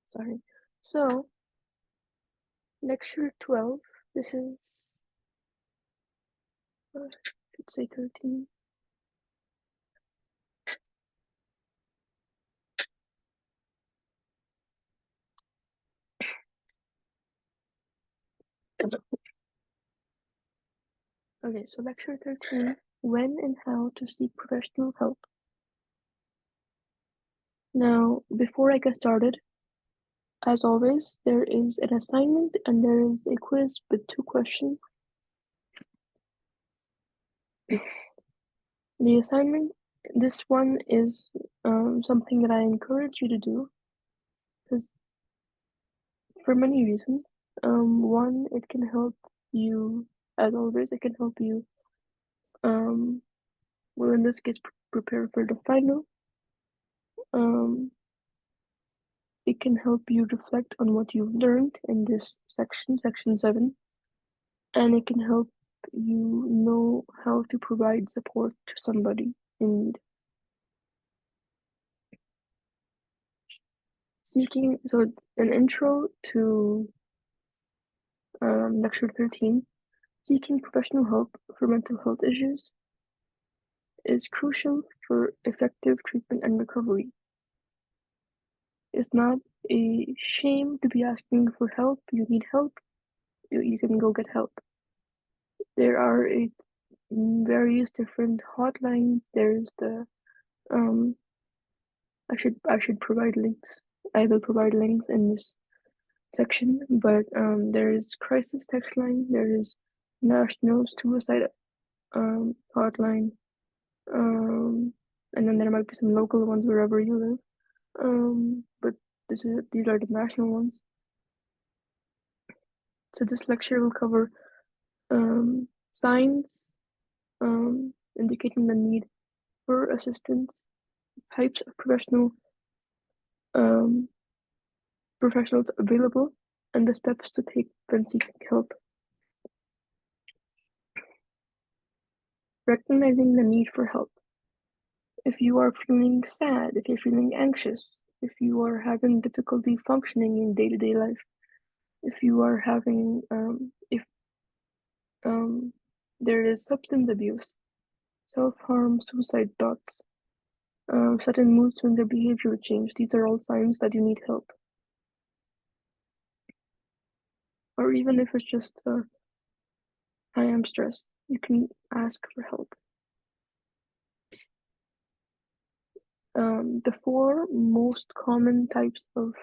Sorry. So, lecture 12, this is, I should say 13. Okay, so lecture 13, when and how to seek professional help. Now, before I get started, as always, there is an assignment and there is a quiz with 2 questions. The assignment, this one is something that I encourage you to do because for many reasons. One, it can help you, as always, it can help you, well, in this case, prepare for the final. Um, it can help you reflect on what you've learned in this section, section 7, and it can help you know how to provide support to somebody in need. So an intro to lecture 13, seeking professional help for mental health issues is crucial for effective treatment and recovery. It's not a shame to be asking for help. You need help, you can go get help. There are various different hotlines. There's the I should provide links. I will provide links in this section, but there is crisis text line, there is national suicide hotline, and then there might be some local ones wherever you live. But these are the national ones. So this lecture will cover signs indicating the need for assistance, types of professionals available, and the steps to take when seeking help. Recognizing the need for help. If you are feeling sad, if you're feeling anxious, if you are having difficulty functioning in day-to-day life, if you are having, if there is substance abuse, self-harm, suicide thoughts, sudden mood swings or behavior change, these are all signs that you need help. Or even if it's just, I am stressed, you can ask for help. The 4 most common types of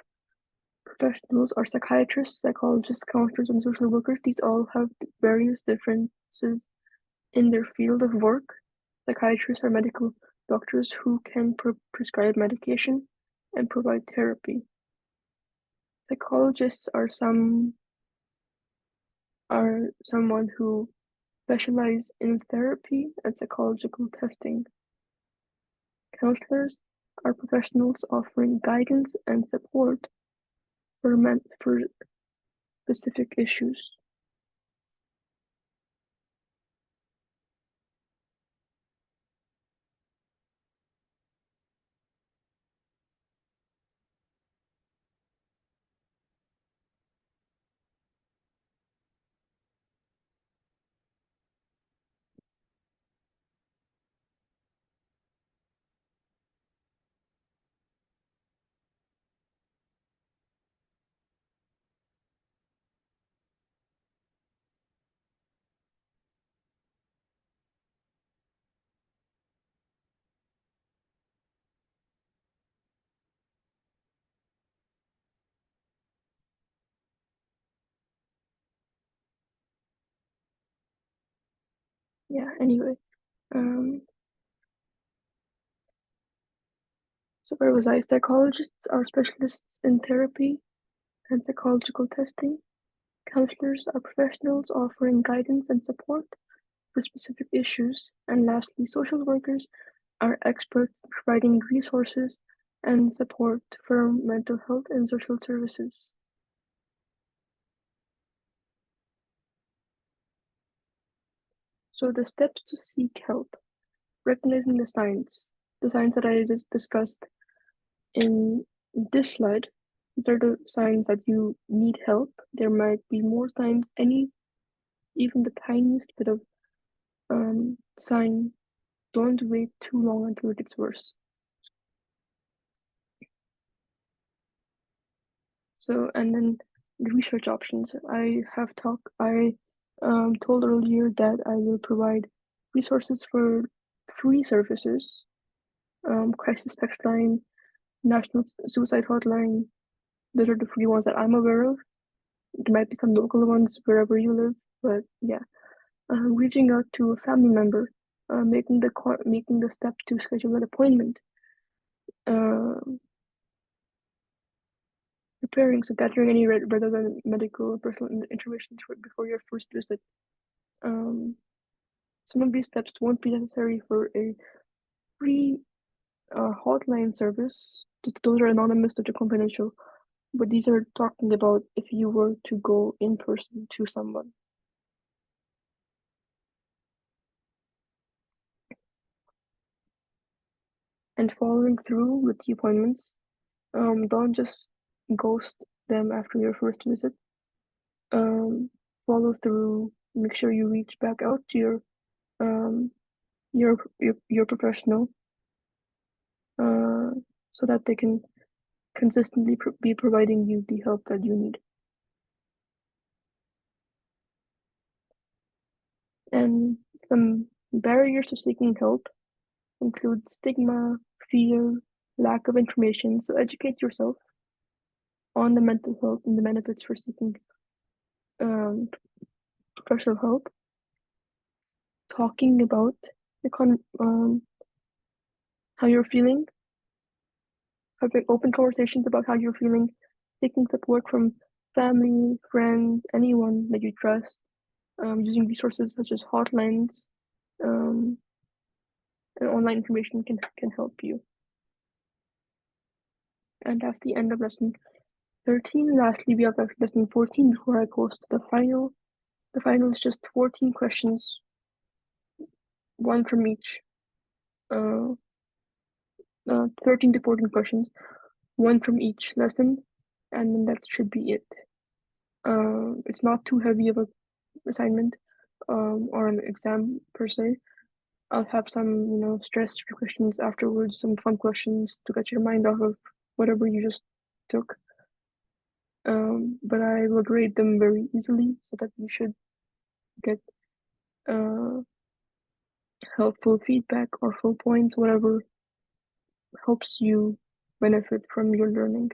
professionals are psychiatrists, psychologists, counselors, and social workers. These all have various differences in their field of work. Psychiatrists are medical doctors who can prescribe medication and provide therapy. Psychologists are someone who specialize in therapy and psychological testing. Counselors are professionals offering guidance and support for specific issues. Yeah, anyway. So where was I? Psychologists are specialists in therapy and psychological testing. Counselors are professionals offering guidance and support for specific issues. And lastly, social workers are experts providing resources and support for mental health and social services. So the steps to seek help, recognizing the signs that I just discussed In this slide, these are the signs that you need help. There might be more signs, even the tiniest bit of sign. Don't wait too long until it gets worse. So, and then the research options. I told earlier that I will provide resources for free services, crisis text line, national suicide hotline. Those are the free ones that I'm aware of. There might be some local ones wherever you live, but yeah. Reaching out to a family member, making the step to schedule an appointment, uh, preparing, so gathering any rather than medical or personal information before your first visit. Um, some of these steps won't be necessary for a free hotline service. Those are anonymous, those are confidential, but these are talking about if you were to go in person to someone. And following through with the appointments, don't just ghost them after your first visit. Um, Follow through, make sure you reach back out to um, your professional, uh, so that they can consistently be providing you the help that you need. And some barriers to seeking help include stigma, fear, lack of information. So educate yourself on the mental health and the benefits for seeking um, professional help. Talking about how you're feeling, having open conversations about how you're feeling, seeking support from family, friends, anyone that you trust, using resources such as hotlines, um, and online information can help you. And that's the end of lesson 13. Lastly, we have lesson 14 before I post the final. The final is just 14 questions, one from each. Uh, 13 to 14 questions, one from each lesson, and then that should be it. It's not too heavy of a assignment or an exam per se. I'll have some, stress questions afterwards, some fun questions to get your mind off of whatever you just took. But I will grade them very easily so that you should get uh, helpful feedback or full points, whatever helps you benefit from your learning.